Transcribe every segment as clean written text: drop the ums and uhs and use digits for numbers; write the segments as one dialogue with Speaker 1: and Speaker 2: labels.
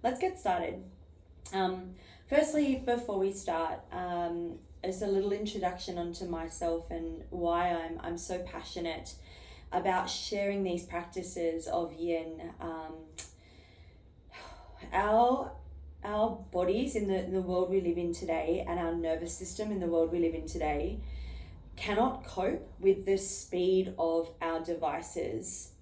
Speaker 1: let's get started. Firstly, before we start, just a little introduction onto myself and why I'm so passionate about sharing these practices of YIN. Our bodies in the world we live in today, and our nervous system in the world we live in today, cannot cope with the speed of our devices.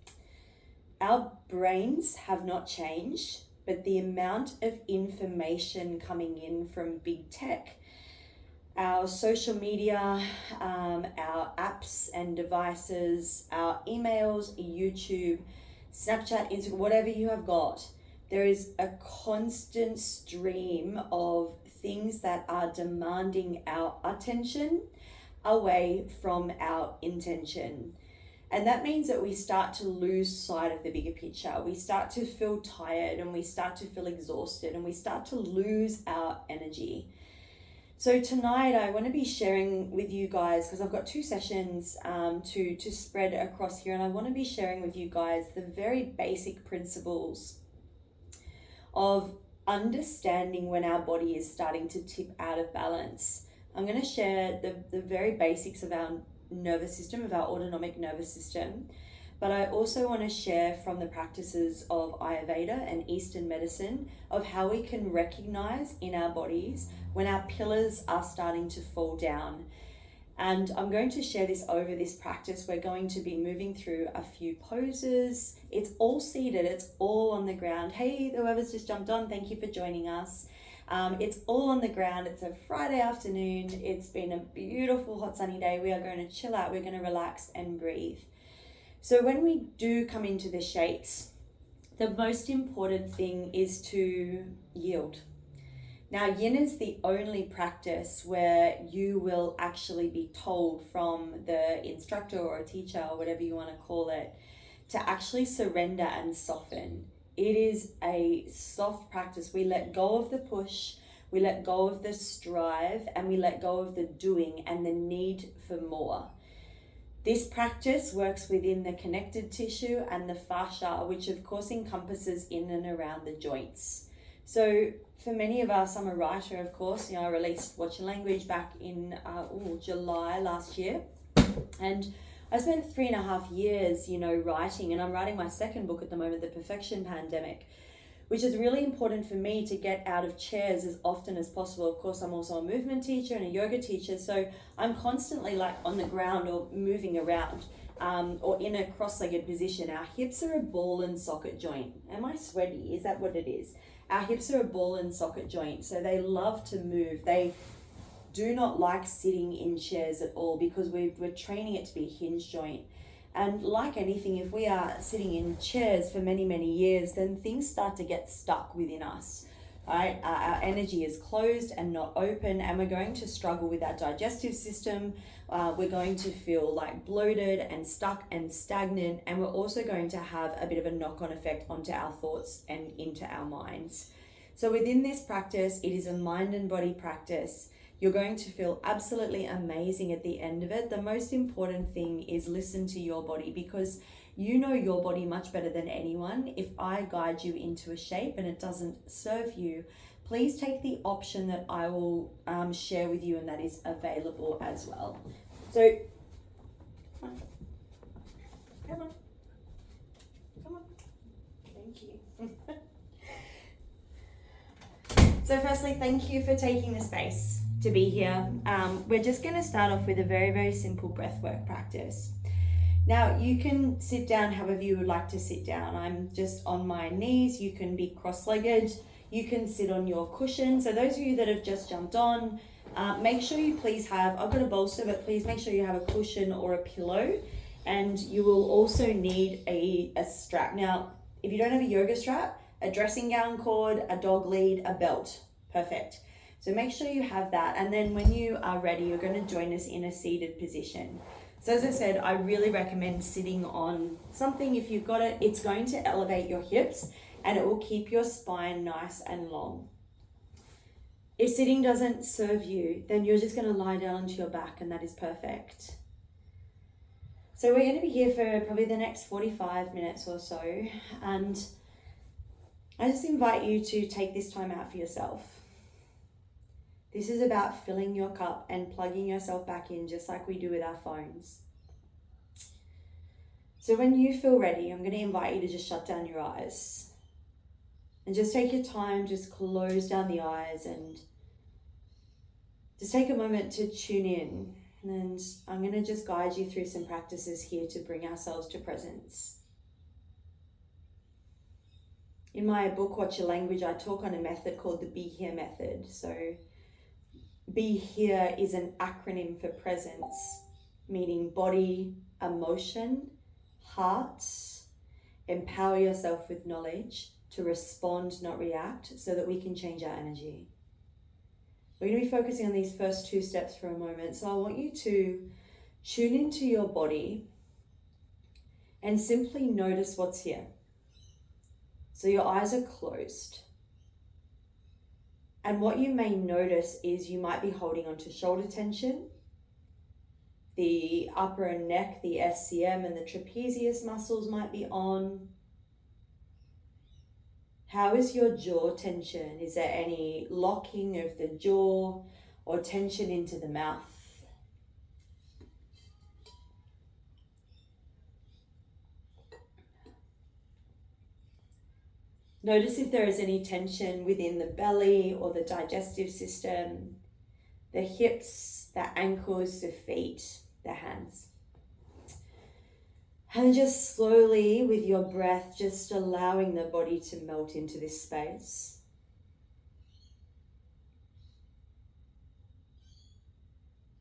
Speaker 1: Our brains have not changed, but the amount of information coming in from big tech, our social media, our apps and devices, our emails, YouTube, Snapchat, Instagram, whatever you have got, there is a constant stream of things that are demanding our attention away from our intention. And that means that we start to lose sight of the bigger picture. We start to feel tired and we start to feel exhausted and we start to lose our energy. So tonight I want to be sharing with you guys, because I've got 2 sessions to spread across here, and I want to be sharing with you guys the very basic principles of understanding when our body is starting to tip out of balance. I'm going to share the very basics of our nervous system, of our autonomic nervous system, but I also want to share from the practices of Ayurveda and Eastern medicine of how we can recognize in our bodies when our pillars are starting to fall down. And I'm going to share this over this practice. We're going to be moving through a few poses. It's all seated, it's all on the ground. Hey, whoever's just jumped on, thank you for joining us. It's all on the ground. It's a Friday afternoon. It's been a beautiful hot sunny day. We are going to chill out. We're going to relax and breathe. So when we do come into the shapes, the most important thing is to yield. Now, YIN is the only practice where you will actually be told from the instructor or a teacher or whatever you want to call it to actually surrender and soften. It is a soft practice. We let go of the push, we let go of the strive, and we let go of the doing and the need for more. This practice works within the connective tissue and the fascia, which of course encompasses in and around the joints. So for many of us, I'm a writer, of course. I released Watch Your Language back in July last year. And I spent 3.5 years, writing, and I'm writing my 2nd book at the moment, The Perfection Pandemic, which is really important for me to get out of chairs as often as possible. Of course, I'm also a movement teacher and a yoga teacher, so I'm constantly on the ground or moving around or in a cross-legged position. Our hips are a ball and socket joint. Am I sweaty? Is that what it is? Our hips are a ball and socket joint, so they love to move. They do not like sitting in chairs at all because we're training it to be a hinge joint. And like anything, if we are sitting in chairs for many, many years, then things start to get stuck within us, right? Our energy is closed and not open, and we're going to struggle with our digestive system. We're going to feel bloated and stuck and stagnant, and we're also going to have a bit of a knock-on effect onto our thoughts and into our minds. So within this practice, it is a mind and body practice. You're going to feel absolutely amazing at the end of it. The most important thing is listen to your body, because you know your body much better than anyone. If I guide you into a shape and it doesn't serve you, please take the option that I will share with you, and that is available as well. So, come on. Thank you. So firstly, thank you for taking the space to be here. We're just going to start off with a very, very simple breathwork practice. Now, you can sit down however you would like to sit down. I'm just on my knees. You can be cross-legged. You can sit on your cushion. So those of you that have just jumped on, make sure you please have, I've got a bolster, but please make sure you have a cushion or a pillow. And you will also need a strap. Now, if you don't have a yoga strap, a dressing gown cord, a dog lead, a belt. Perfect. So make sure you have that. And then when you are ready, you're going to join us in a seated position. So as I said, I really recommend sitting on something. If you've got it, it's going to elevate your hips and it will keep your spine nice and long. If sitting doesn't serve you, then you're just going to lie down onto your back, and that is perfect. So we're going to be here for probably the next 45 minutes or so. And I just invite you to take this time out for yourself. This is about filling your cup and plugging yourself back in, just like we do with our phones. So when you feel ready, I'm going to invite you to just shut down your eyes. And just take your time, just close down the eyes and just take a moment to tune in. And I'm going to just guide you through some practices here to bring ourselves to presence. In my book, Watch Your Language, I talk on a method called the Be Here method. So Be Here is an acronym for presence, meaning body, emotion, heart. Empower yourself with knowledge to respond, not react, so that we can change our energy. We're going to be focusing on these first two steps for a moment. So I want you to tune into your body and simply notice what's here. So your eyes are closed. And what you may notice is you might be holding onto shoulder tension, the upper and neck, the SCM and the trapezius muscles might be on. How is your jaw tension? Is there any locking of the jaw or tension into the mouth? Notice if there is any tension within the belly or the digestive system, the hips, the ankles, the feet, the hands. And just slowly with your breath, just allowing the body to melt into this space.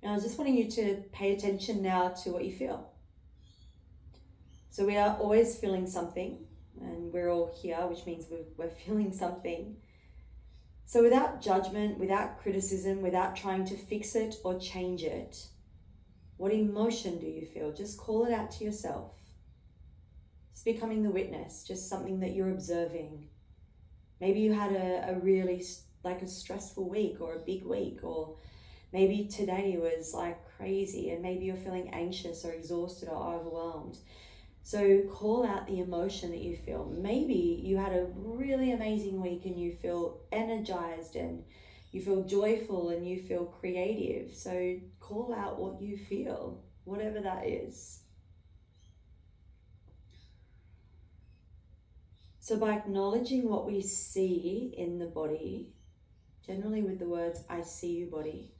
Speaker 1: And I was just wanting you to pay attention now to what you feel. So we are always feeling something, and we're all here, which means we're feeling something. So without judgment, without criticism, without trying to fix it or change it, what emotion do you feel? Just call it out to yourself. It's becoming the witness, just something that you're observing. Maybe you had a really a stressful week or a big week, or maybe today was like crazy and maybe you're feeling anxious or exhausted or overwhelmed. So call out the emotion that you feel. Maybe you had a really amazing week and you feel energized and you feel joyful and you feel creative. So call out what you feel, whatever that is. So by acknowledging what we see in the body, generally with the words, I see you body,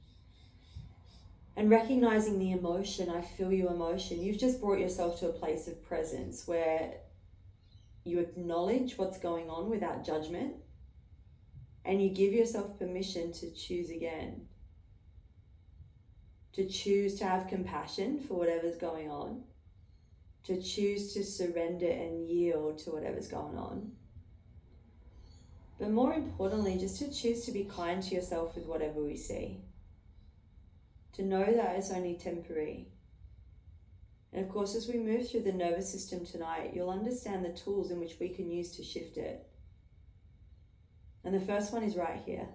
Speaker 1: and recognizing the emotion, I feel you emotion, you've just brought yourself to a place of presence where you acknowledge what's going on without judgment, and you give yourself permission to choose again, to choose to have compassion for whatever's going on, to choose to surrender and yield to whatever's going on. But more importantly, just to choose to be kind to yourself with whatever we see. To know that it's only temporary. And of course, as we move through the nervous system tonight, you'll understand the tools in which we can use to shift it. And the first one is right here.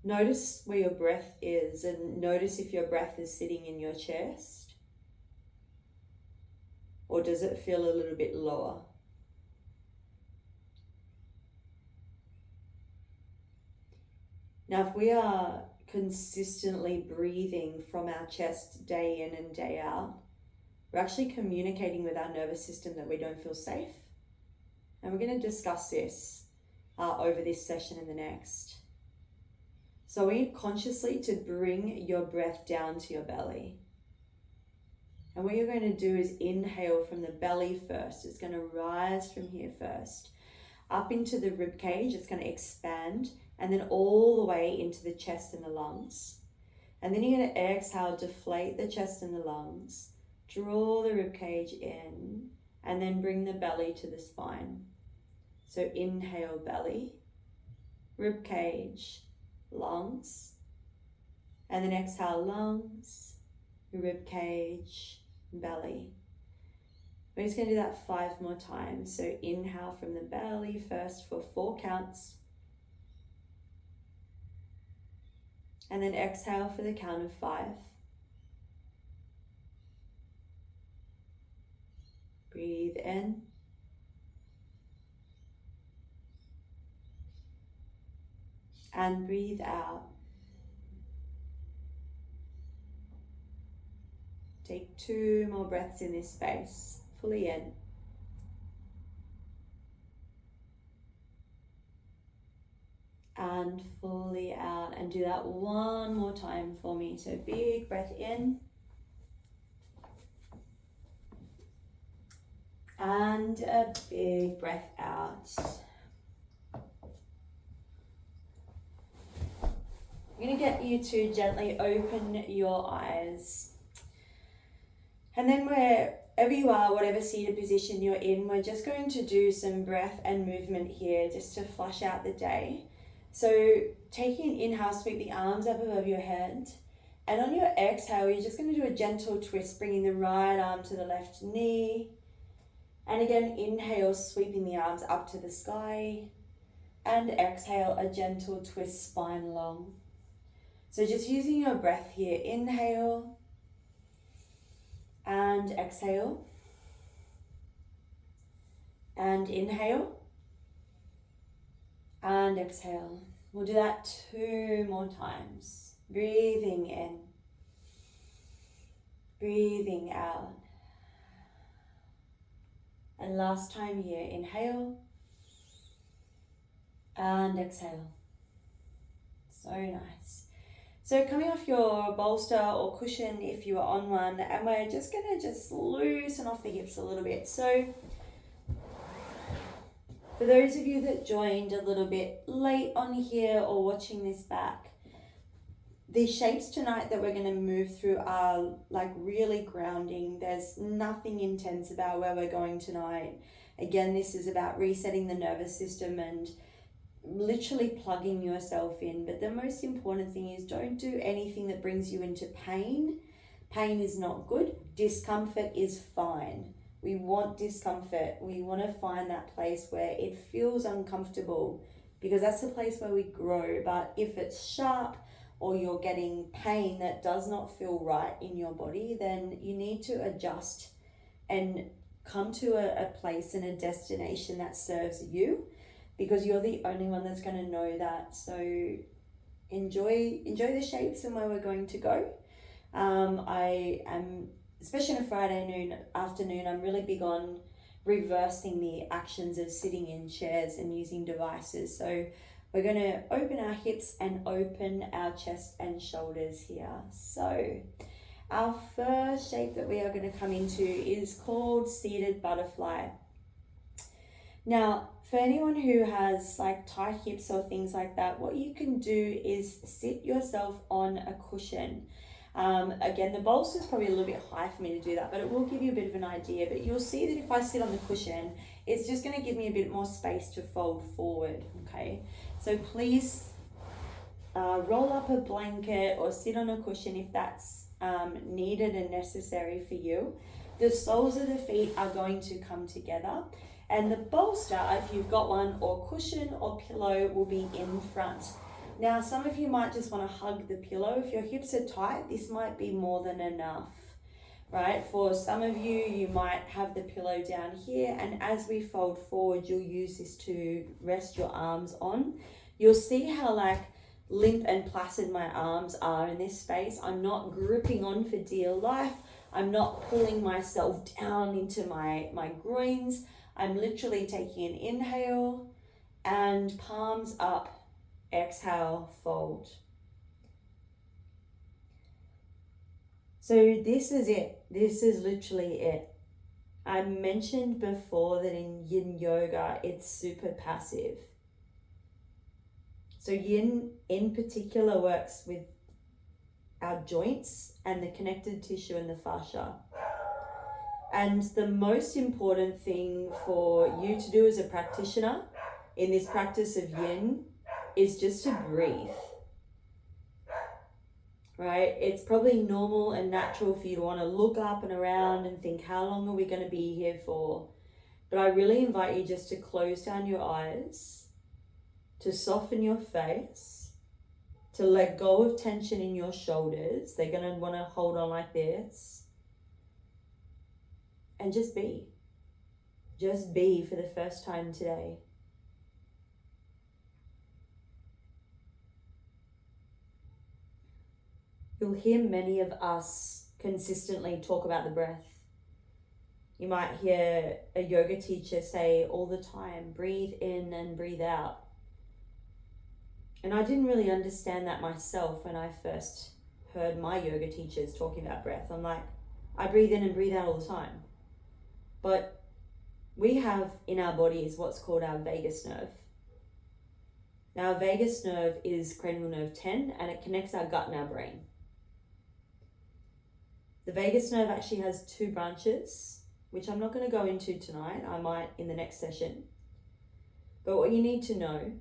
Speaker 1: Notice where your breath is, and notice if your breath is sitting in your chest, or does it feel a little bit lower? Now, if we are consistently breathing from our chest day in and day out, we're actually communicating with our nervous system that we don't feel safe. And we're going to discuss this over this session and the next. So we need consciously to bring your breath down to your belly. And what you're going to do is inhale from the belly first. It's going to rise from here first, up into the rib cage. It's going to expand, and then all the way into the chest and the lungs. And then you're going to exhale, deflate the chest and the lungs, draw the rib cage in, and then bring the belly to the spine. So inhale, belly, rib cage, lungs, and then exhale, lungs, rib cage, belly. We're just going to do that 5 more times. So inhale from the belly first for 4 counts. And then exhale for the count of 5. Breathe in. And breathe out. Take 2 more breaths in this space, fully in. And fully out. And do that one more time for me. So big breath in. And a big breath out. I'm going to get you to gently open your eyes. And then wherever you are, whatever seated position you're in, we're just going to do some breath and movement here just to flush out the day. So taking an inhale, sweep the arms up above your head. And on your exhale, you're just going to do a gentle twist, bringing the right arm to the left knee. And again, inhale, sweeping the arms up to the sky. And exhale, a gentle twist, spine long. So just using your breath here, inhale and exhale. And inhale and exhale. We'll do that 2 more times. Breathing in, breathing out. And last time here, inhale and exhale. So nice. So coming off your bolster or cushion if you are on one, and we're just going to loosen off the hips a little bit. So for those of you that joined a little bit late on here or watching this back, the shapes tonight that we're going to move through are like really grounding. There's nothing intense about where we're going tonight. Again, this is about resetting the nervous system and literally plugging yourself in. But the most important thing is don't do anything that brings you into pain. Pain is not good. Discomfort is fine. We want discomfort. We want to find that place where it feels uncomfortable, because that's the place where we grow. But if it's sharp or you're getting pain that does not feel right in your body, then you need to adjust and come to a place and a destination that serves you, because you're the only one that's going to know that. So enjoy the shapes and where we're going to go. I am, especially on a Friday afternoon, I'm really big on reversing the actions of sitting in chairs and using devices. So we're going to open our hips and open our chest and shoulders here. So our first shape that we are going to come into is called seated butterfly. Now, for anyone who has like tight hips or things like that, what you can do is sit yourself on a cushion. Again, the bolster is probably a little bit high for me to do that, but it will give you a bit of an idea. But you'll see that if I sit on the cushion, it's just going to give me a bit more space to fold forward, okay? So please roll up a blanket or sit on a cushion if that's needed and necessary for you. The soles of the feet are going to come together. And the bolster, if you've got one, or cushion or pillow, will be in front. Now, some of you might just want to hug the pillow. If your hips are tight, this might be more than enough, right? For some of you, you might have the pillow down here, and as we fold forward, you'll use this to rest your arms on. You'll see how like limp and placid my arms are in this space. I'm not gripping on for dear life. I'm not pulling myself down into my groins. I'm literally taking an inhale and palms up, exhale, fold. So this is it. This is literally it. I mentioned before that in Yin yoga, it's super passive. So Yin in particular works with our joints and the connective tissue and the fascia. And the most important thing for you to do as a practitioner in this practice of Yin is just to breathe, right? It's probably normal and natural for you to want to look up and around and think, how long are we going to be here for? But I really invite you just to close down your eyes, to soften your face, to let go of tension in your shoulders. They're going to want to hold on like this. And just be. Just be for the first time today. You'll hear many of us consistently talk about the breath. You might hear a yoga teacher say all the time, breathe in and breathe out. And I didn't really understand that myself when I first heard my yoga teachers talking about breath. I'm like, I breathe in and breathe out all the time. But we have in our bodies what's called our vagus nerve. Now, our vagus nerve is cranial nerve 10, and it connects our gut and our brain. The vagus nerve actually has 2 branches, which I'm not going to go into tonight. I might in the next session. But what you need to know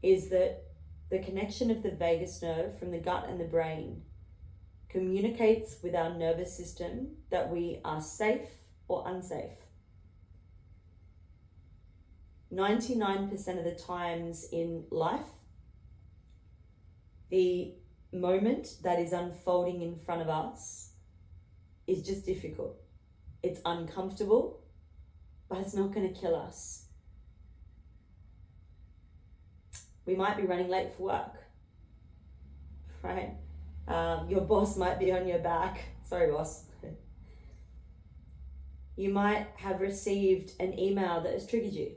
Speaker 1: is that the connection of the vagus nerve from the gut and the brain communicates with our nervous system that we are safe or unsafe. 99% of the times in life, the moment that is unfolding in front of us is just difficult. It's uncomfortable, but it's not going to kill us. We might be running late for work, right? Your boss might be on your back. Sorry, boss. You might have received an email that has triggered you.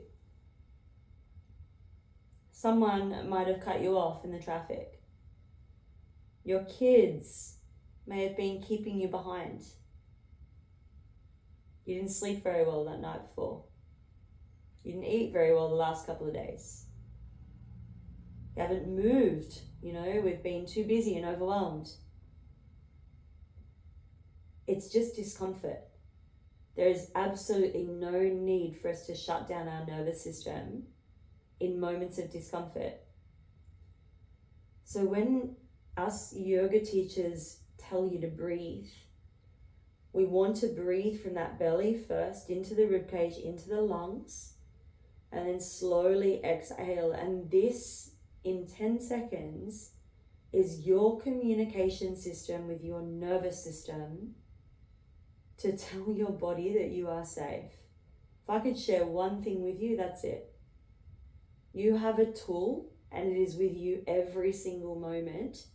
Speaker 1: Someone might have cut you off in the traffic. Your kids may have been keeping you behind. You didn't sleep very well that night before. You didn't eat very well the last couple of days. You haven't moved, we've been too busy and overwhelmed. It's just discomfort. There is absolutely no need for us to shut down our nervous system in moments of discomfort. So when us yoga teachers tell you to breathe, we want to breathe from that belly first into the ribcage, into the lungs, and then slowly exhale. And this, in 10 seconds, is your communication system with your nervous system to tell your body that you are safe. If I could share one thing with you, that's it. You have a tool, and it is with you every single moment,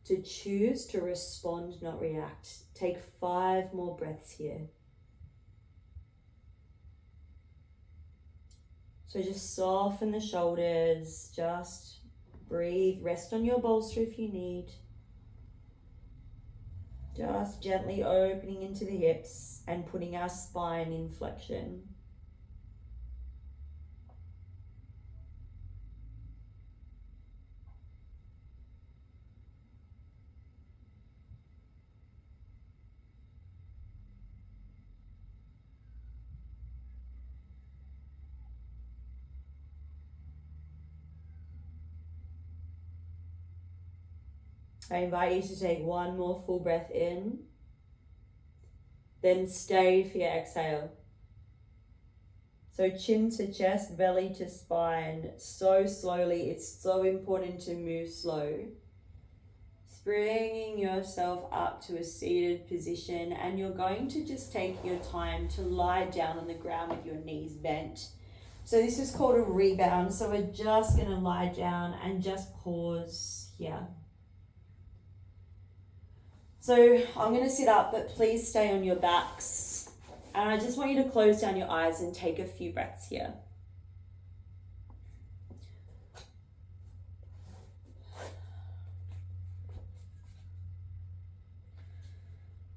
Speaker 1: to choose to respond, not react. Take 5 more breaths here. So just soften the shoulders, just breathe, rest on your bolster if you need. Just gently opening into the hips and putting our spine in flexion. I invite you to take 1 more full breath in, then stay for your exhale. So chin to chest, belly to spine, so slowly. It's so important to move slow. Bringing yourself up to a seated position, and you're going to just take your time to lie down on the ground with your knees bent. So this is called a rebound. So we're just going to lie down and just pause here. So I'm going to sit up, but please stay on your backs. And I just want you to close down your eyes and take a few breaths here.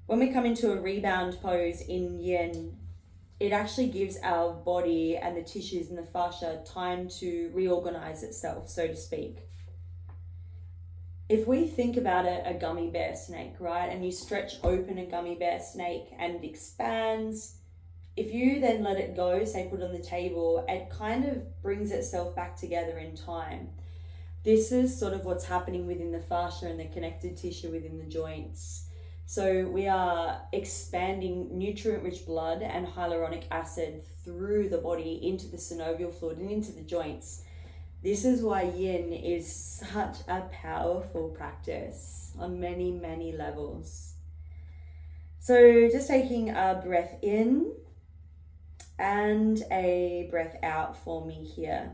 Speaker 1: When we come into a rebound pose in YIN, it actually gives our body and the tissues and the fascia time to reorganize itself, so to speak. If we think about a gummy bear snake, right, and you stretch open a gummy bear snake and it expands, if you then let it go, say put it on the table, it kind of brings itself back together in time. This is sort of what's happening within the fascia and the connective tissue within the joints. So we are expanding nutrient-rich blood and hyaluronic acid through the body into the synovial fluid and into the joints. This is why YIN is such a powerful practice on many, many levels. So just taking a breath in and a breath out for me here.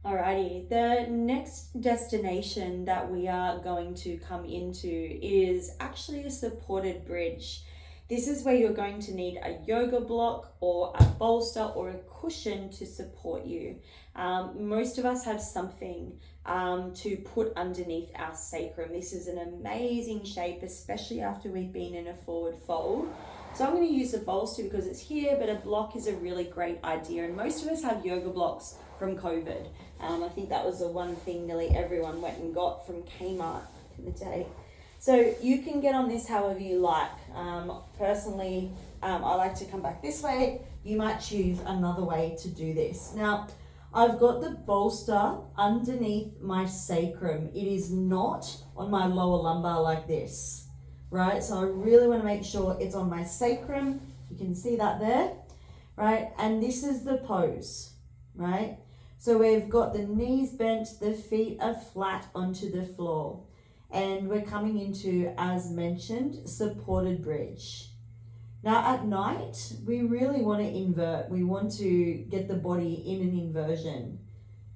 Speaker 1: Alrighty, the next destination that we are going to come into is actually a supported bridge. This is where you're going to need a yoga block or a bolster or a cushion to support you. Most of us have something to put underneath our sacrum. This is an amazing shape, especially after we've been in a forward fold. So I'm going to use a bolster because it's here, but a block is a really great idea. And most of us have yoga blocks from COVID. I think that was the one thing nearly everyone went and got from Kmart in the day. So you can get on this however you like. Personally, I like to come back this way. You might choose another way to do this. Now, I've got the bolster underneath my sacrum. It is not on my lower lumbar like this, right? So I really want to make sure it's on my sacrum. You can see that there, right? And this is the pose, right? So we've got the knees bent, the feet are flat onto the floor. And we're coming into, as mentioned, supported bridge. Now at night, we really want to invert. We want to get the body in an inversion.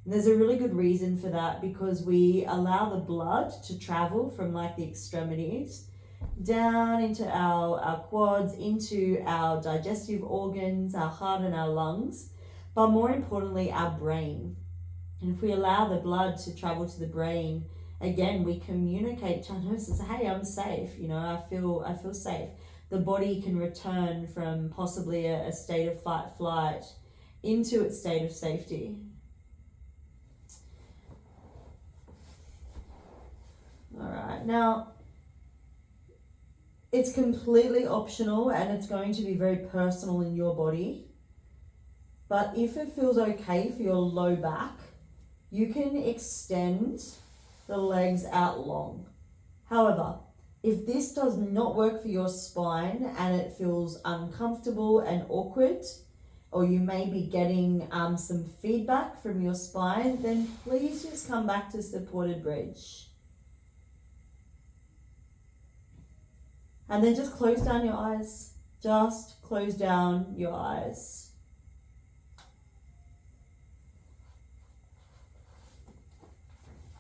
Speaker 1: And there's a really good reason for that because we allow the blood to travel from like the extremities down into our quads, into our digestive organs, our heart and our lungs, but more importantly, our brain. And if we allow the blood to travel to the brain, again, we communicate to our nervous system, hey, I'm safe, I feel safe. The body can return from possibly a state of fight, flight into its state of safety. All right, now, it's completely optional and it's going to be very personal in your body. But if it feels okay for your low back, you can extend the legs out long. However, if this does not work for your spine and it feels uncomfortable and awkward, or you may be getting some feedback from your spine, then please just come back to supported bridge. And then just close down your eyes. Just close down your eyes.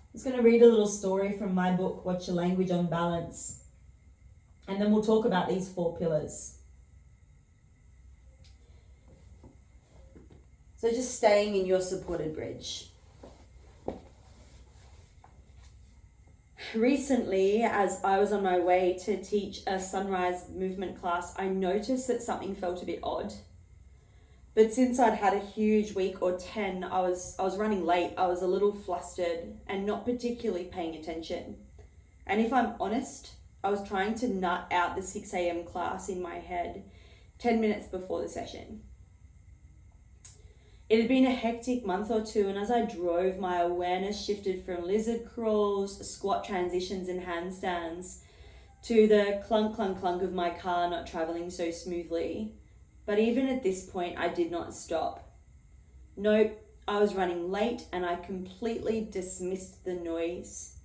Speaker 1: I'm just going to read a little story from my book, What's Your Language on Balance? And then we'll talk about these 4 pillars. So just staying in your supported bridge. Recently, as I was on my way to teach a sunrise movement class, I noticed that something felt a bit odd. But since I'd had a huge week or 10, I was running late. I was a little flustered and not particularly paying attention. And if I'm honest, I was trying to nut out the 6 a.m. class in my head 10 minutes before the session. It had been a hectic month or 2, and as I drove, my awareness shifted from lizard crawls, squat transitions and handstands to the clunk, clunk, clunk of my car not traveling so smoothly. But even at this point, I did not stop. Nope, I was running late and I completely dismissed the noise.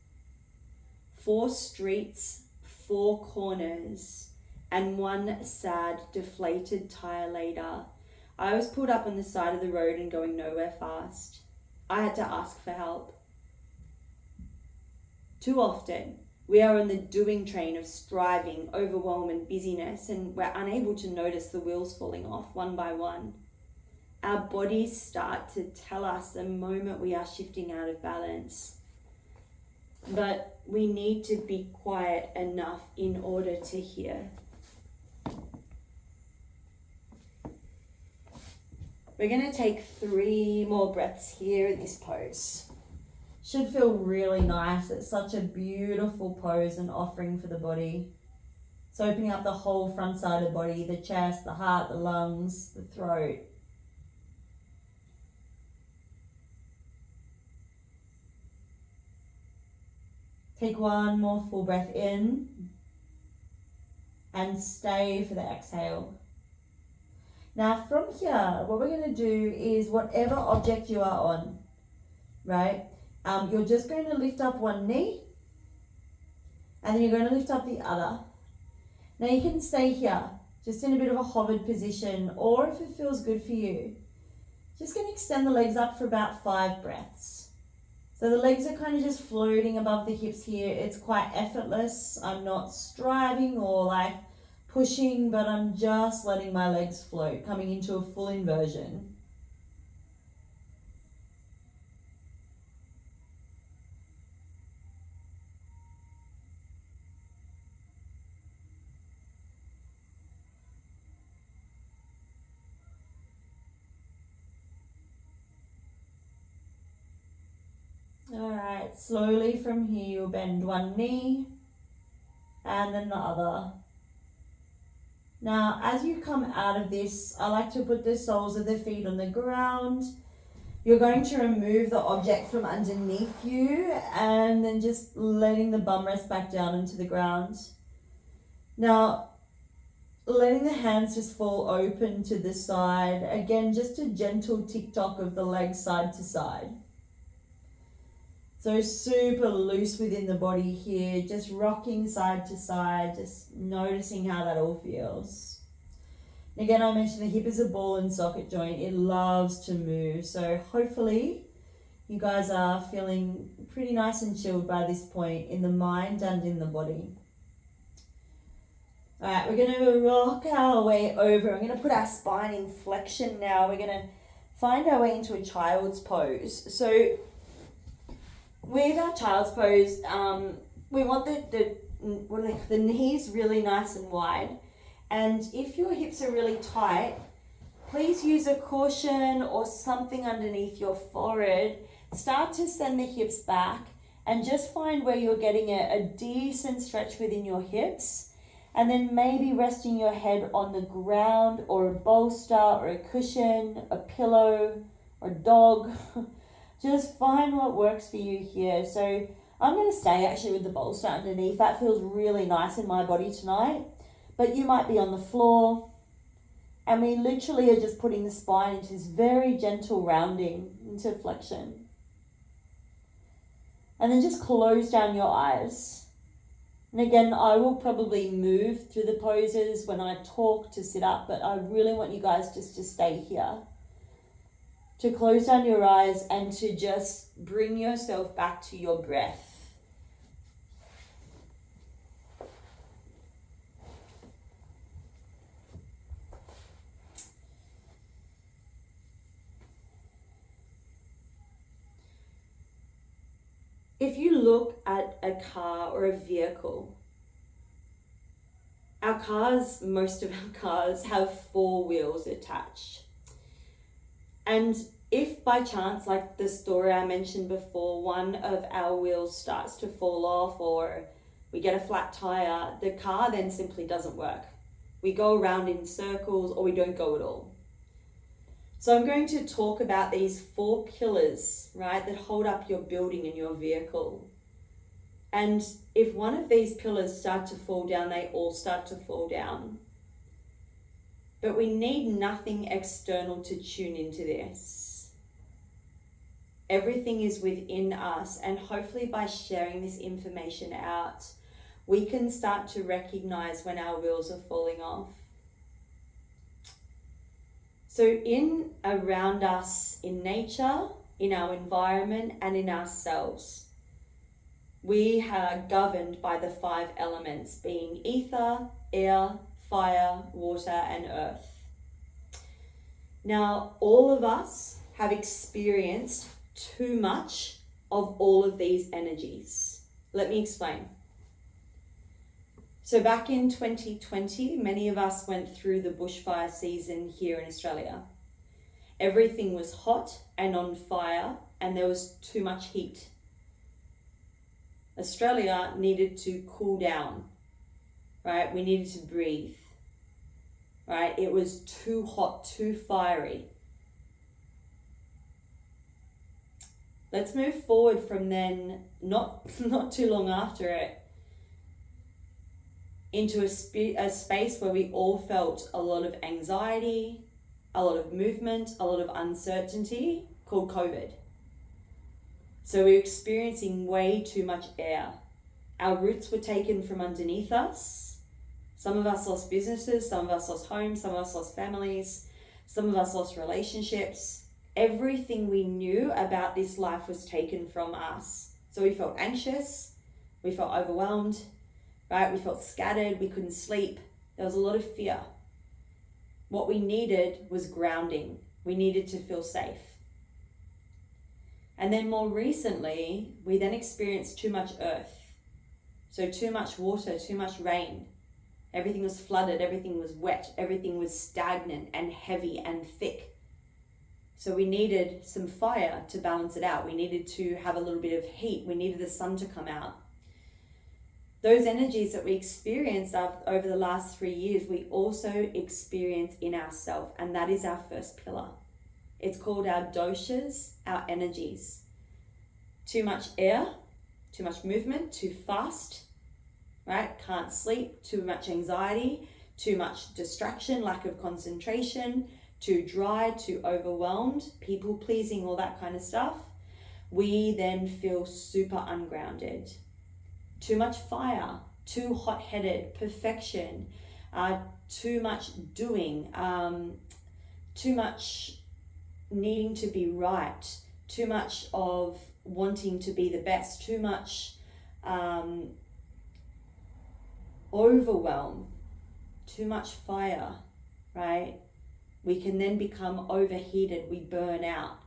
Speaker 1: 4 streets, 4 corners, and 1 sad, deflated tire later, I was pulled up on the side of the road and going nowhere fast. I had to ask for help. Too often, we are on the doing train of striving, overwhelm and busyness, and we're unable to notice the wheels falling off one by one. Our bodies start to tell us the moment we are shifting out of balance. But we need to be quiet enough in order to hear. We're going to take 3 more breaths here in this pose. Should feel really nice. It's such a beautiful pose and offering for the body. It's opening up the whole front side of the body, the chest, the heart, the lungs, the throat. Take 1 more full breath in and stay for the exhale. Now from here, what we're going to do is whatever object you are on, right? You're just going to lift up 1 knee and then you're going to lift up the other. Now you can stay here, just in a bit of a hovered position, or if it feels good for you,
Speaker 2: Just going to extend the legs up for about 5 breaths. So the legs are kind of just floating above the hips here. It's quite effortless. I'm not striving or like pushing, but I'm just letting my legs float, coming into a full inversion. Alright, slowly from here you'll bend one knee and then the other. Now, as you come out of this, I like to put the soles of the feet on the ground. You're going to remove the object from underneath you and then just letting the bum rest back down into the ground. Now, letting the hands just fall open to the side. Again, just a gentle tick-tock of the legs side to side. So super loose within the body here, just rocking side to side, just noticing how that all feels. And again, I mentioned the hip is a ball and socket joint. It loves to move. So hopefully you guys are feeling pretty nice and chilled by this point in the mind and in the body. All right, we're going to rock our way over. I'm going to put our spine in flexion now. We're going to find our way into a child's pose. So with our child's pose, we want the knees really nice and wide. And if your hips are really tight, please use a cushion or something underneath your forehead. Start to send the hips back and just find where you're getting a decent stretch within your hips. And then maybe resting your head on the ground or a bolster or a cushion, a pillow or a dog. Just find what works for you here. So I'm going to stay actually with the bolster underneath. That feels really nice in my body tonight. But you might be on the floor. And we literally are just putting the spine into this very gentle rounding into flexion. And then just close down your eyes. And again, I will probably move through the poses when I talk to sit up, but I really want you guys just to stay here. To close down your eyes and to just bring yourself back to your breath. If you look at a car or a vehicle, most of our cars have 4 wheels attached. And if by chance, like the story I mentioned before, one of our wheels starts to fall off or we get a flat tire, the car then simply doesn't work. We go around in circles or we don't go at all. So I'm going to talk about these 4 pillars, right, that hold up your building and your vehicle. And if one of these pillars start to fall down, they all start to fall down. But we need nothing external to tune into this. Everything is within us, and hopefully by sharing this information out, we can start to recognize when our wheels are falling off. So in around us, in nature, in our environment, and in ourselves, we are governed by the 5 elements, being ether, air, fire, water, and earth. Now, all of us have experienced too much of all of these energies. Let me explain. So back in 2020, many of us went through the bushfire season here in Australia. Everything was hot and on fire, and there was too much heat. Australia needed to cool down, right? We needed to breathe, right? It was too hot, too fiery. Let's move forward from then, not too long after it, into a space where we all felt a lot of anxiety, a lot of movement, a lot of uncertainty, called COVID. So we're experiencing way too much air. Our roots were taken from underneath us. Some of us lost businesses, some of us lost homes, some of us lost families, some of us lost relationships.
Speaker 1: everything we knew about this life was taken from us. So we felt anxious, we felt overwhelmed, right? We felt scattered, we couldn't sleep. There was a lot of fear. What we needed was grounding. We needed to feel safe. And then more recently, we then experienced too much earth. So too much water, too much rain. Everything was flooded, everything was wet, everything was stagnant and heavy and thick. So we needed some fire to balance it out. We needed to have a little bit of heat. We needed the sun to come out. Those energies that we experienced over the last 3 years, we also experience in ourselves, and that is our first pillar. It's called our doshas, our energies. Too much air, too much movement, too fast, right? Can't sleep, too much anxiety, too much distraction, lack of concentration, too dry, too overwhelmed, people pleasing, all that kind of stuff. We then feel super ungrounded. Too much fire, too hot-headed, perfection, too much doing, too much needing to be right, too much of wanting to be the best, too much overwhelm, too much fire, right? We can then become overheated, we burn out.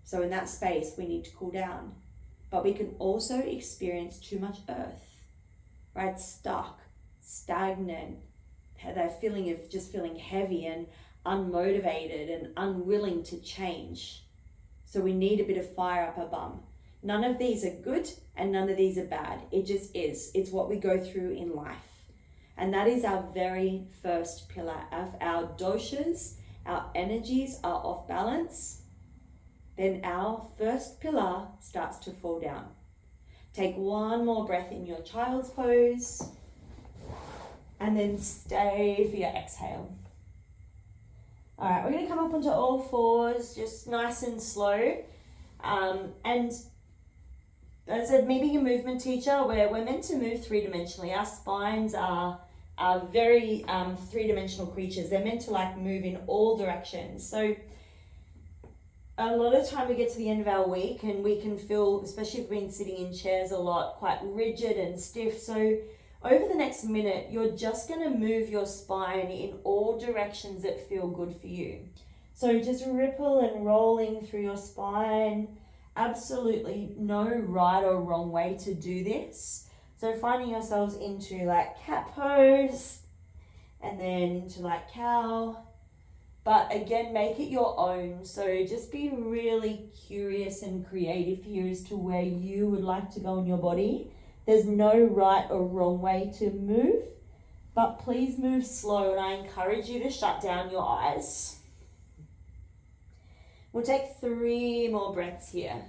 Speaker 1: So in that space, we need to cool down. But we can also experience too much earth, right? Stuck, stagnant, that feeling of just feeling heavy and unmotivated and unwilling to change. So we need a bit of fire up our bum. None of these are good and none of these are bad. It just is. It's what we go through in life. And that is our very first pillar. If our doshas, our energies are off balance, then our first pillar starts to fall down. Take one more breath in your child's pose and then stay for your exhale. All right, we're going to come up onto all fours, just nice and slow. And as I said, me being a movement teacher, we're meant to move three-dimensionally. Our spines are very three-dimensional creatures. They're meant to like move in all directions. So a lot of time we get to the end of our week and we can feel, especially if we've been sitting in chairs a lot, quite rigid and stiff. So over the next minute, you're just going to move your spine in all directions that feel good for you. So just ripple and rolling through your spine. Absolutely no right or wrong way to do this. So finding yourselves into like cat pose and then into like cow. But again, make it your own. So just be really curious and creative here as to where you would like to go in your body. There's no right or wrong way to move, but please move slow, and I encourage you to shut down your eyes. We'll take 3 more breaths here.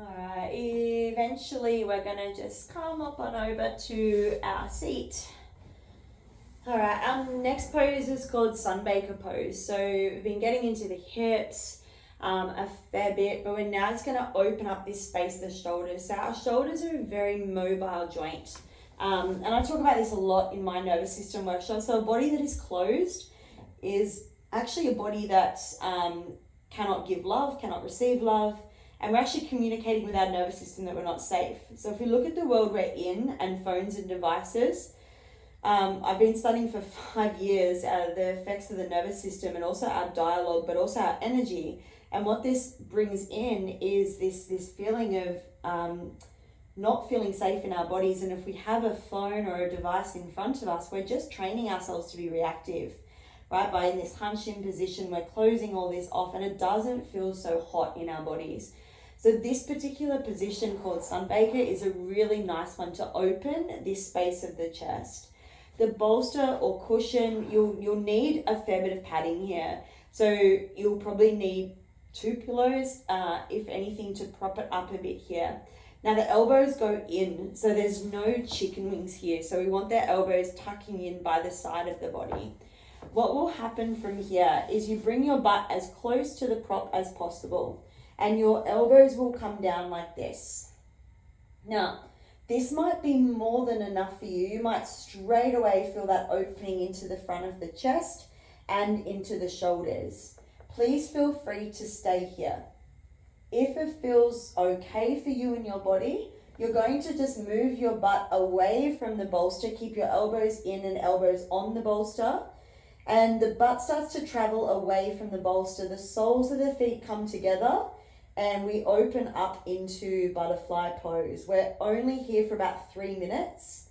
Speaker 1: Alright, eventually we're going to just come up on over to our seat. Alright, our next pose is called Sunbaker pose. So we've been getting into the hips a fair bit, but we're now just going to open up this space of the shoulders. So our shoulders are a very mobile joint. And I talk about this a lot in my nervous system workshop. So a body that is closed is actually a body that cannot give love, cannot receive love. And we're actually communicating with our nervous system that we're not safe. So if we look at the world we're in and phones and devices, I've been studying for 5 years the effects of the nervous system and also our dialogue, but also our energy. And what this brings in is this feeling of not feeling safe in our bodies. And if we have a phone or a device in front of us, we're just training ourselves to be reactive, right? By in this hunched-in position, we're closing all this off and it doesn't feel so hot in our bodies. So this particular position called Sunbaker is a really nice one to open this space of the chest. The bolster or cushion, you'll need a fair bit of padding here. So you'll probably need 2 pillows, if anything, to prop it up a bit here. Now the elbows go in, so there's no chicken wings here. So we want the elbows tucking in by the side of the body. What will happen from here is you bring your butt as close to the prop as possible.
Speaker 2: and your elbows will come down like this. Now, this might be more than enough for you. You might straight away feel that opening into the front of the chest and into the shoulders. Please feel free to stay here. If it feels okay for you in your body, you're going to just move your butt away from the bolster. Keep your elbows in and elbows on the bolster. And the butt starts to travel away from the bolster. The soles of the feet come together and we open up into butterfly pose. We're only here for about 3 minutes.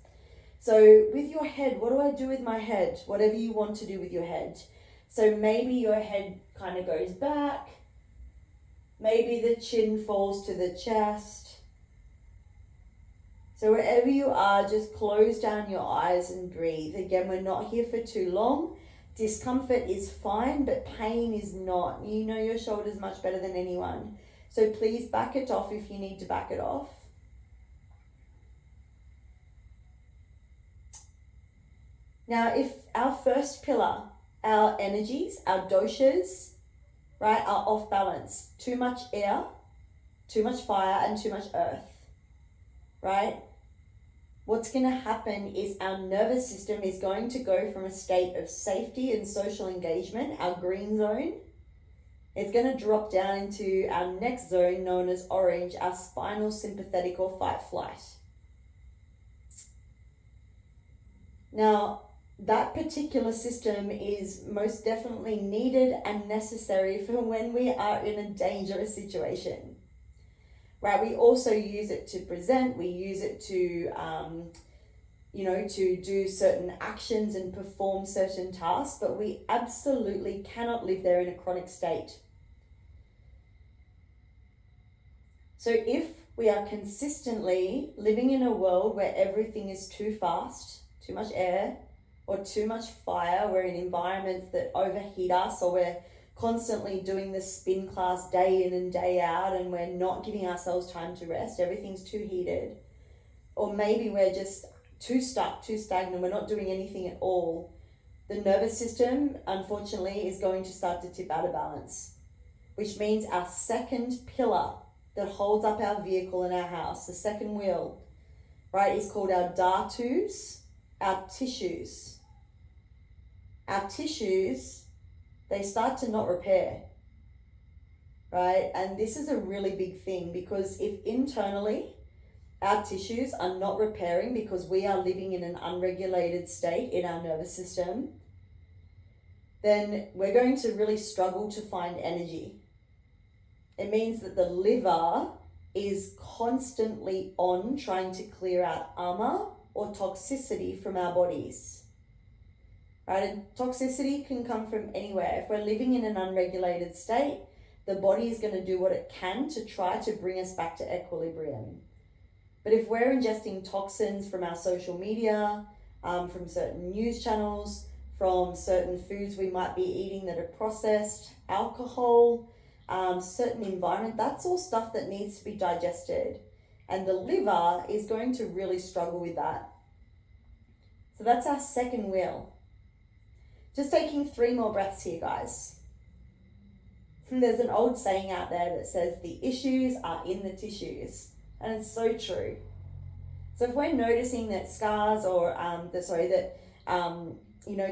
Speaker 2: So with your head, what do I do with my head? Whatever you want to do with your head. So maybe your head kind of goes back. Maybe the chin falls to the chest. So wherever you are, just close down your eyes and breathe. Again, we're not here for too long. Discomfort is fine, but pain is not. You know your shoulders much better than anyone. So please back it off if you need to back it off. Now, if our first pillar, our energies, our doshas, right, are off balance, too much air, too much fire, and too much earth, right? What's going to happen is our nervous system is going to go from a state of safety and social engagement, our green zone. It's going to drop down into our next zone known as orange, our spinal sympathetic or fight flight. Now, that particular system is most definitely needed and necessary for when we are in a dangerous situation. Right, we also use it to present, we use it to, to do certain actions and perform certain tasks, but we absolutely cannot live there in a chronic state. So if we are consistently living in a world where everything is too fast, too much air, or too much fire, we're in environments that overheat us, or we're constantly doing the spin class day in and day out and we're not giving ourselves time to rest, everything's too heated. Or maybe we're just too stuck, too stagnant, we're not doing anything at all. The nervous system, unfortunately, is going to start to tip out of balance, which means our second pillar that holds up our vehicle in our house, the second wheel, right, is called our dhatus, our tissues. Our tissues, they start to not repair, right? And this is a really big thing, because if internally our tissues are not repairing because we are living in an unregulated state in our nervous system, then we're going to really struggle to find energy. It means that the liver is constantly on trying to clear out armor or toxicity from our bodies. Right, and toxicity can come from anywhere. If we're living in an unregulated state, the body is going to do what it can to try to bring us back to equilibrium. But if we're ingesting toxins from our social media, from certain news channels, from certain foods we might be eating that are processed, alcohol, certain environment, that's all stuff that needs to be digested. And the liver is going to really struggle with that. So that's our second wheel. Just taking 3 more breaths here, guys. There's an old saying out there that says the issues are in the tissues, and it's so true. So if we're noticing that scars or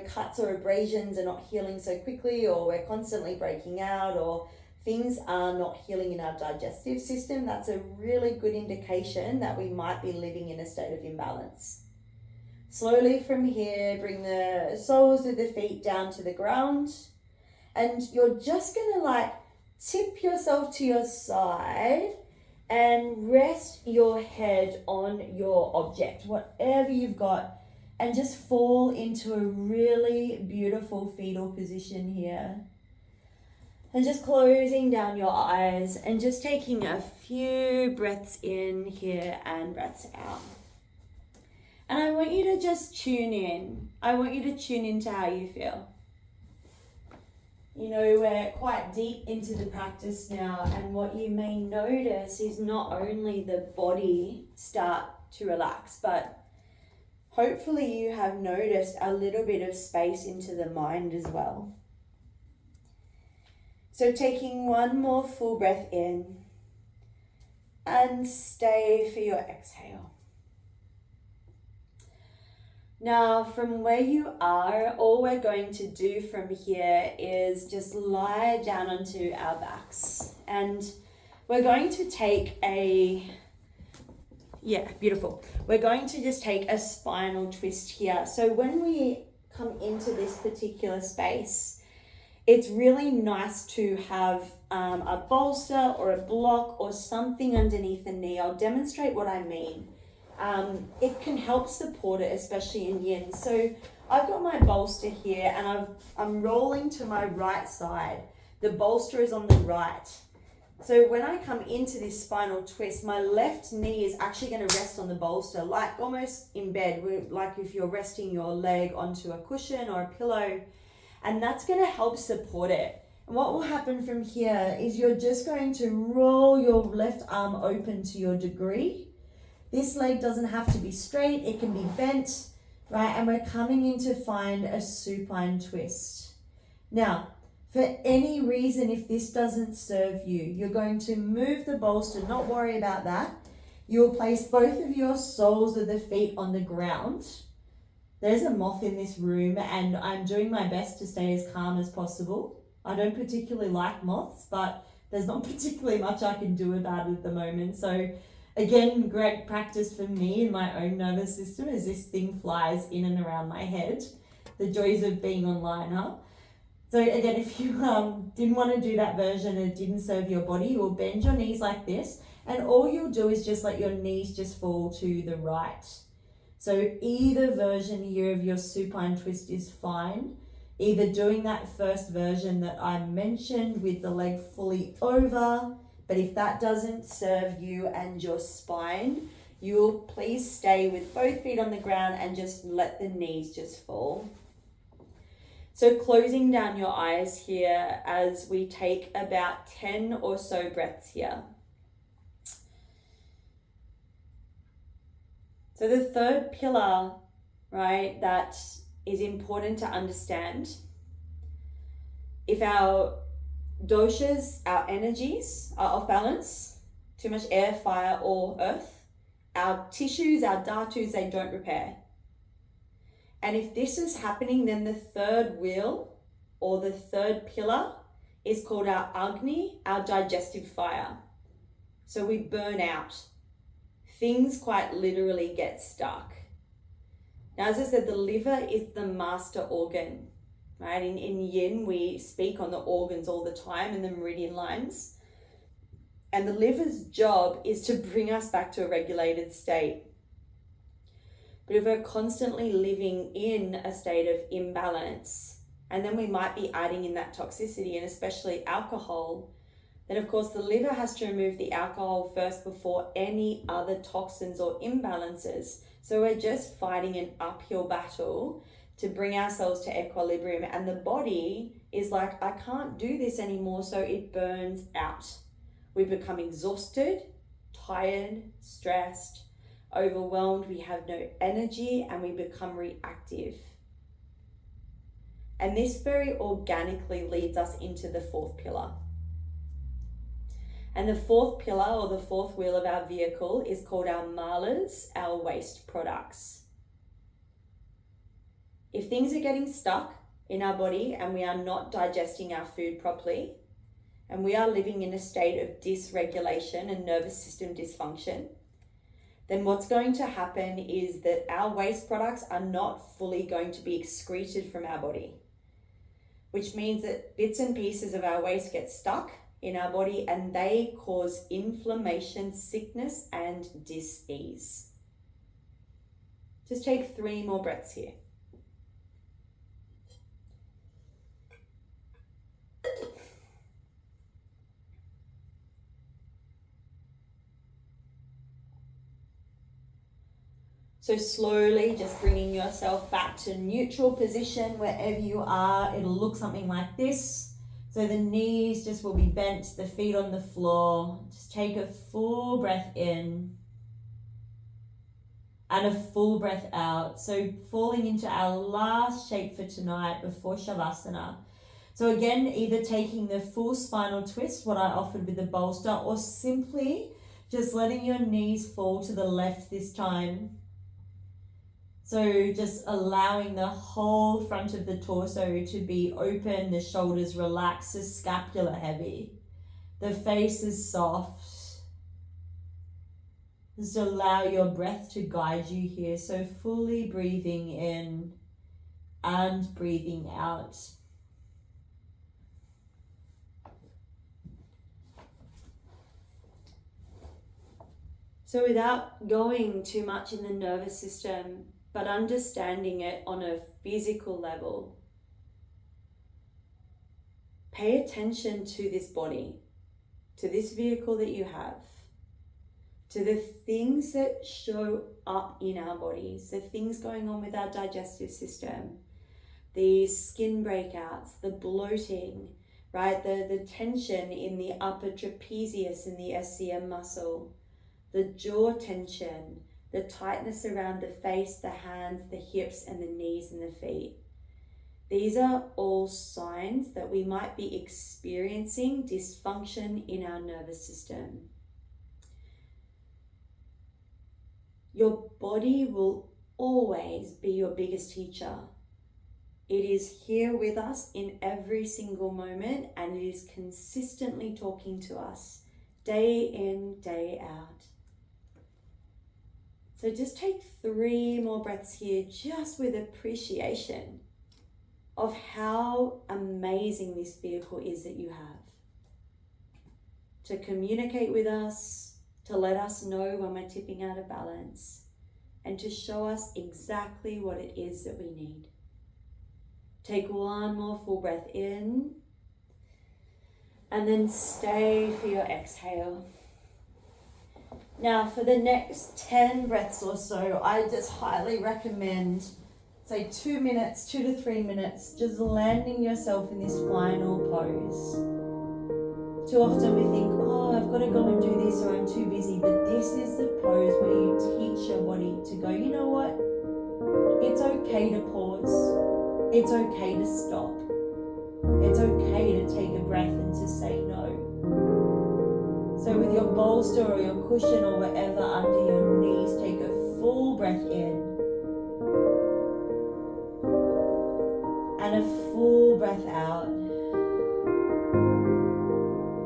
Speaker 2: cuts or abrasions are not healing so quickly, or we're constantly breaking out, or things are not healing in our digestive system, that's a really good indication that we might be living in a state of imbalance. Slowly from here, bring the soles of the feet down to the ground, and you're just gonna tip yourself to your side and rest your head on your object, whatever you've got, and just fall into a really beautiful fetal position here. And just closing down your eyes and just taking a few breaths in here and breaths out. And I want you to just tune in. I want you to tune into how you feel. You know, we're quite deep into the practice now, and what you may notice is not only the body start to relax, but hopefully you have noticed a little bit of space into the mind as well.
Speaker 1: So taking one more full breath in and stay for your exhale. Now, from where you are, all we're going to do from here is just lie down onto our backs. And we're going to take beautiful. We're going to just take a spinal twist here. So when we come into this particular space, it's really nice to have a bolster or a block or something underneath the knee. I'll demonstrate what I mean. It can help support it, especially in yin. So I've got my bolster here and I'm rolling to my right side. The bolster is on the right. So when I come into this spinal twist, my left knee is actually going to rest on the bolster, like almost in bed, like if you're resting your leg onto a cushion or a pillow, and that's going to help support it. And what will happen from here is you're just going to roll your left arm open to your degree. This leg doesn't have to be straight, it can be bent, right? And we're coming in to find a supine twist. Now, for any reason, if this doesn't serve you, you're going to move the bolster, not worry about that. You'll place both of your soles of the feet on the ground. There's a moth in this room and I'm doing my best to stay as calm as possible. I don't particularly like moths, but there's not particularly much I can do about it at the moment. So again, great practice for me in my own nervous system as this thing flies in and around my head. The joys of being online, huh? So again, if you didn't want to do that version and it didn't serve your body, you will bend your knees like this, and all you'll do is just let your knees just fall to the right. So either version here of your supine twist is fine. Either doing that first version that I mentioned with the leg fully over, but if that doesn't serve you and your spine, you'll please stay with both feet on the ground and just let the knees just fall. So closing down your eyes here as we take about 10 or so breaths here. So the third pillar, right, that is important to understand. If our doshas, our energies are off balance, too much air, fire, or earth, our tissues, our dhatus, they don't repair. And if this is happening, then the third wheel or the third pillar is called our Agni, our digestive fire. So we burn out. Things quite literally get stuck. Now, as I said, the liver is the master organ, right? In yin, we speak on the organs all the time and the meridian lines. And the liver's job is to bring us back to a regulated state. But if we're constantly living in a state of imbalance, and then we might be adding in that toxicity and especially alcohol, then of course the liver has to remove the alcohol first before any other toxins or imbalances. So we're just fighting an uphill battle to bring ourselves to equilibrium, and the body is like, I can't do this anymore, so it burns out. We become exhausted, tired, stressed, overwhelmed, we have no energy, and we become reactive. And this very organically leads us into the fourth pillar. And the fourth pillar, or the fourth wheel of our vehicle, is called our malas, our waste products. If things are getting stuck in our body and we are not digesting our food properly, and we are living in a state of dysregulation and nervous system dysfunction, then what's going to happen is that our waste products are not fully going to be excreted from our body, which means that bits and pieces of our waste get stuck in our body and they cause inflammation, sickness, and dis-ease. Just take 3 more breaths here. So slowly just bringing yourself back to neutral position wherever you are. It'll look something like this. So the knees just will be bent, the feet on the floor. Just take a full breath in and a full breath out. So falling into our last shape for tonight before Shavasana.
Speaker 2: So again, either taking the full spinal twist, what I offered with the bolster, or simply just letting your knees fall to the left this time. So just allowing the whole front of the torso to be open, the shoulders relaxed, the scapula heavy. The face is soft. Just allow your breath to guide you here. So fully breathing in and breathing out.
Speaker 1: So without going too much in the nervous system, but understanding it on a physical level, pay attention to this body, to this vehicle that you have, to the things that show up in our bodies, the things going on with our digestive system, the skin breakouts, the bloating, right? The tension in the upper trapezius and the SCM muscle, the jaw tension, the tightness around the face, the hands, the hips, and the knees and the feet. These are all signs that we might be experiencing dysfunction in our nervous system. Your body will always be your biggest teacher. It is here with us in every single moment, and it is consistently talking to us day in, day out. So just take 3 more breaths here, just with appreciation of how amazing this vehicle is that you have. To communicate with us, to let us know when we're tipping out of balance, and to show us exactly what it is that we need. Take 1 more full breath in, and then stay for your exhale. Now for the next 10 breaths or so, I just highly recommend, say 2 minutes, 2 to 3 minutes, just landing yourself in this final pose. Too often we think, oh, I've got to go and do this, or I'm too busy, but this is the pose where you teach your body to go, you know what? It's okay to pause. It's okay to stop. It's okay to take a breath and to say no. So with your bolster or your cushion or whatever under your knees, take a full breath in and a full breath out.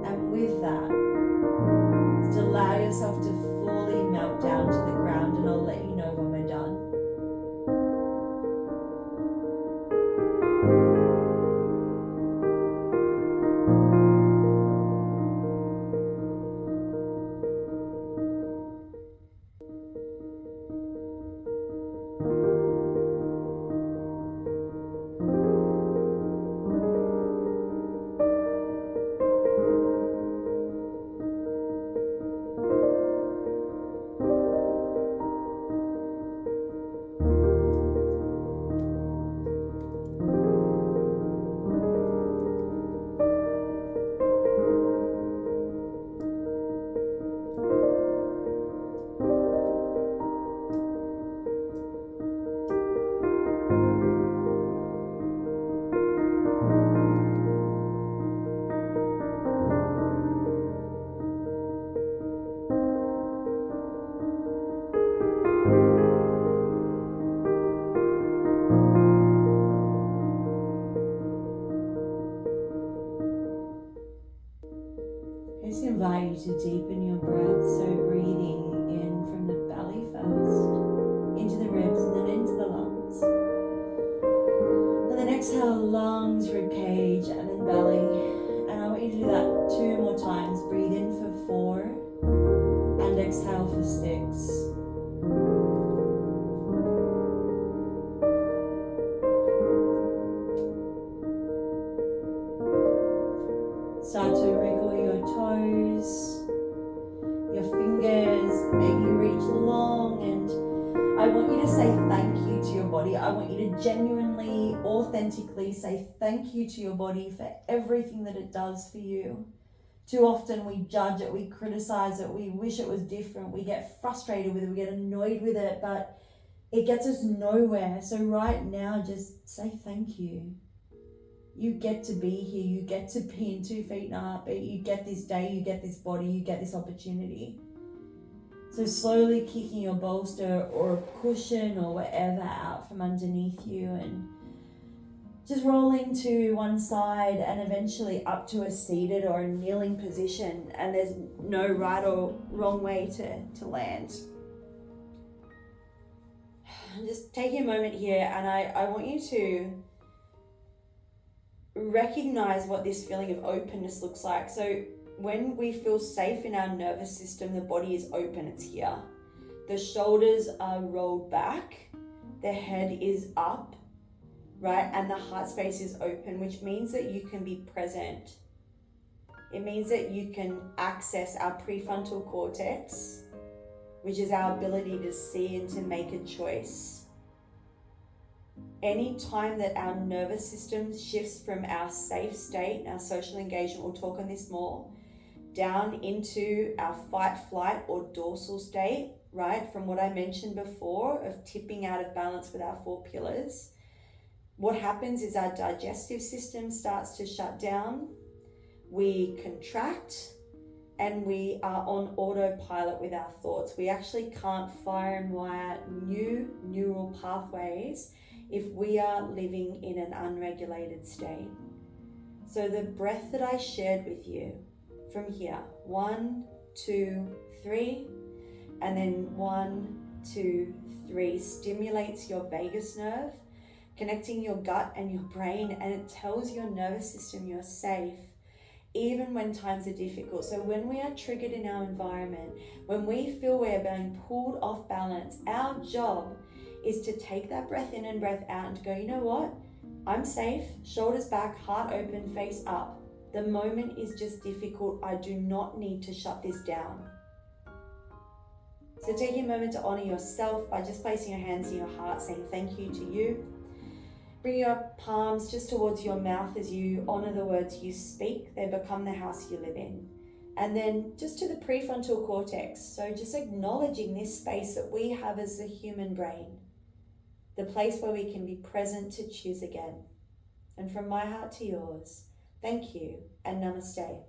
Speaker 1: And with that, just allow yourself to fully melt down to the ground, and I'll let you know when we're done. I just invite you to deepen your breath, so breathing in from the belly first, into the ribs, and then into the lungs. And then exhale, lungs, rib cage, and then belly. And I want you to do that 2 more times. Breathe in for 4, and exhale for 6. Start to wriggle your toes, your fingers, maybe reach long, and I want you to say thank you to your body. I want you to genuinely, authentically say thank you to your body for everything that it does for you. Too often we judge it, we criticize it, we wish it was different, we get frustrated with it, we get annoyed with it, but it gets us nowhere. So right now, just say thank you.
Speaker 2: You get to be here, you get to be in 2 feet in a heartbeat, you get this day, you get this body, you get this opportunity. So slowly kicking your bolster or a cushion or whatever out from underneath you, and just rolling to one side and eventually up to a seated or a kneeling position, and there's no right or wrong way to land. Just take a moment here, and I want you to recognize what this feeling of openness looks like. So when we feel safe in our nervous system, the body is open, it's here. The shoulders are rolled back, the head is up, right? And the heart space is open, which means that you can be present. It means that you can access our prefrontal cortex, which is our ability to see and to make a choice. Any time that our nervous system shifts from our safe state, our social engagement, we'll talk on this more, down into our fight, flight, or dorsal state, right? From what I mentioned before of tipping out of balance with our 4 pillars, what happens is our digestive system starts to shut down, we contract, and we are on autopilot with our thoughts. We actually can't fire and wire new neural pathways if we are living in an unregulated state. So the breath that I shared with you from here, 1, 2, 3, and then 1, 2, 3, stimulates your vagus nerve, connecting your gut and your brain, and it tells your nervous system you're safe, even when times are difficult. So when we are triggered in our environment, when we feel we're being pulled off balance, our job is to take that breath in and breath out and go, you know what? I'm safe, shoulders back, heart open, face up. The moment is just difficult. I do not need to shut this down. So take a moment to honor yourself by just placing your hands in your heart, saying thank you to you. Bring your palms just towards your mouth as you honor the words you speak. They become the house you live in. And then just to the prefrontal cortex. So just acknowledging this space that we have as the human brain, the place where we can be present to choose again. And from my heart to yours, thank you and namaste.